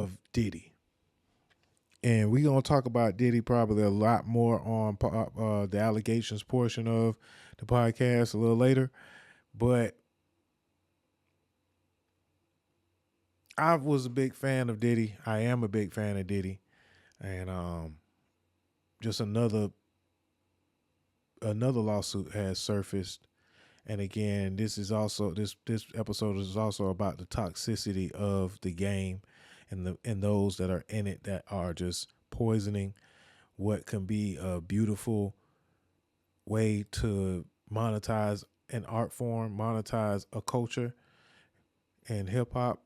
of Diddy. And we're going to talk about Diddy probably a lot more on the allegations portion of the podcast a little later. But I was a big fan of Diddy. I am a big fan of Diddy. And just another lawsuit has surfaced. And again, this episode is also about the toxicity of the game and those that are in it that are just poisoning what can be a beautiful way to monetize an art form, monetize a culture and hip hop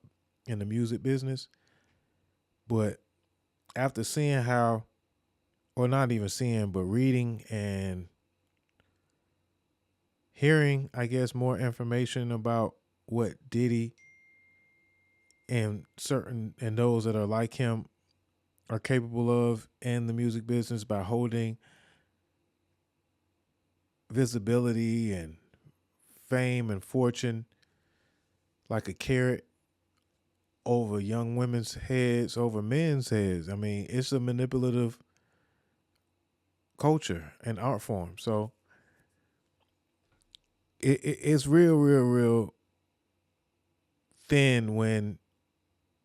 in the music business. But after seeing how, or not even seeing, but reading and hearing, I guess, more information about what Diddy and those that are like him are capable of in the music business by holding visibility and fame and fortune like a carrot over young women's heads, over men's heads. I mean, it's a manipulative culture and art form. So it's real thin when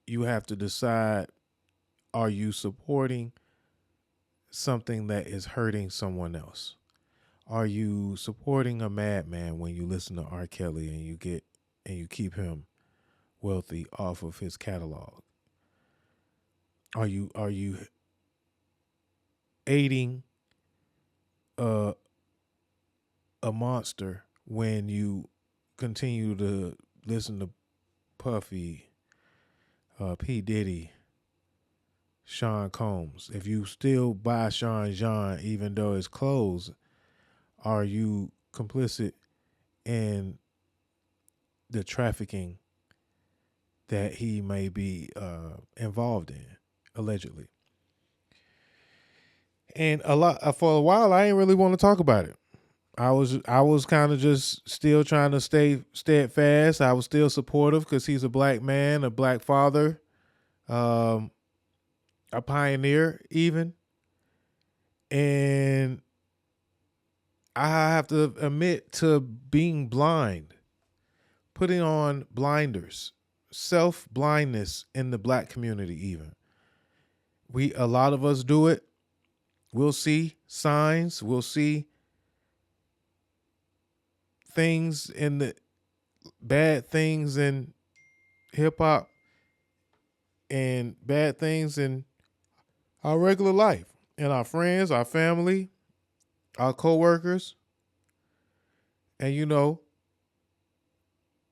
you have to decide, are you supporting something that is hurting someone else? Are you supporting a madman when you listen to R. Kelly and you keep him wealthy off of his catalog? Are you aiding a a monster when you continue to listen to Puffy, P. Diddy, Sean Combs? If you still buy Sean John even though it's closed, are you complicit in the trafficking that he may be involved in, allegedly? And for a while, I didn't really want to talk about it. I was kind of just still trying to stay steadfast. I was still supportive because he's a black man, a black father, um, a pioneer, even. And I have to admit to being blind, putting on blinders, self blindness in the black community. Even a lot of us do it. We'll see signs. We'll see things in the bad things in hip hop and bad things in our regular life and our friends, our family, our coworkers. And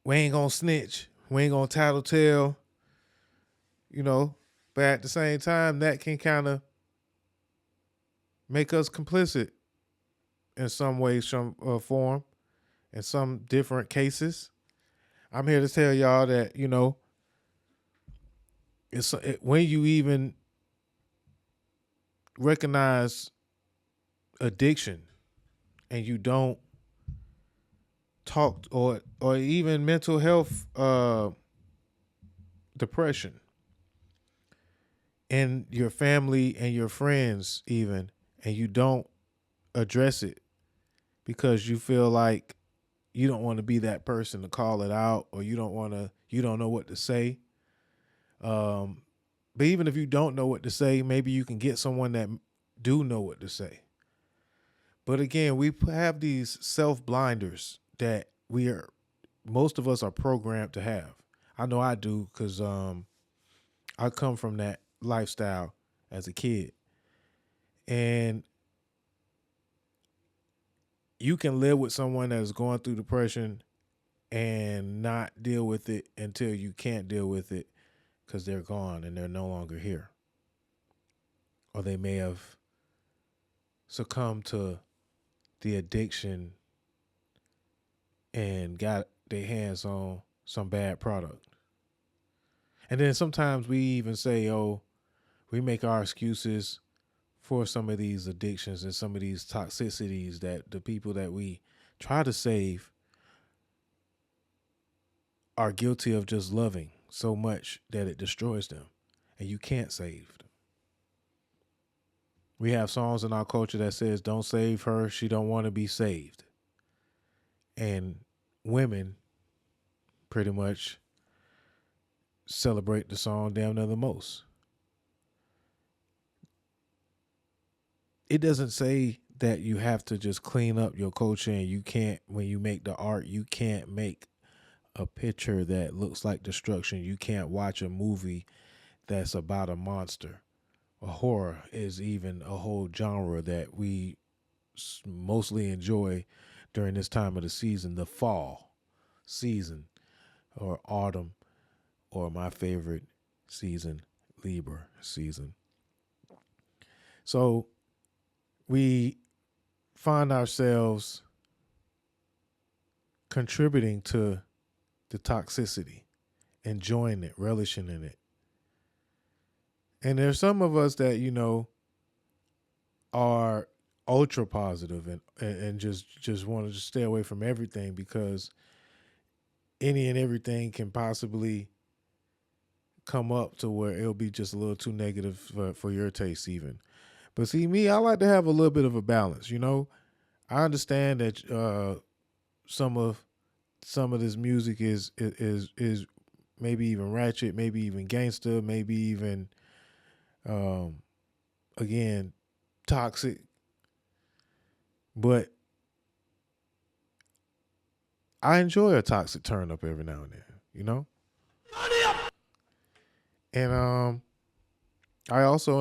we ain't gonna snitch. We ain't gonna tattletale, you know. But at the same time, that can kind of make us complicit in some way, some form, in some different cases. I'm here to tell y'all that, when you even recognize addiction and you don't talk, or even mental health, depression in your family and your friends even, and you don't address it because you feel like you don't want to be that person to call it out, or you don't know what to say. But even if you don't know what to say, maybe you can get someone that do know what to say. But again, we have these self blinders that most of us are programmed to have. I know I do because I come from that lifestyle as a kid. And you can live with someone that is going through depression and not deal with it until you can't deal with it because they're gone and they're no longer here. Or they may have succumbed to the addiction and got their hands on some bad product. And then sometimes we even say, oh, we make our excuses for some of these addictions and some of these toxicities that the people that we try to save are guilty of just loving so much that it destroys them. and you can't save them. We have songs in our culture that says, "Don't save her, she don't want to be saved." And women pretty much celebrate the song damn near the most. It doesn't say that you have to just clean up your culture, and you can't, when you make the art, you can't make a picture that looks like destruction. You can't watch a movie that's about a monster. A horror is even a whole genre that we mostly enjoy during this time of the season, the fall season, or autumn, or my favorite season, Libra season. So we find ourselves contributing to the toxicity, enjoying it, relishing in it. And there's some of us that, are ultra positive and just want to just stay away from everything, because any and everything can possibly come up to where it'll be just a little too negative for your taste even. But see, me, I like to have a little bit of a balance. I understand that some of this music is maybe even ratchet, maybe even gangster, maybe even again toxic, but I enjoy a toxic turn up every now and then. And I also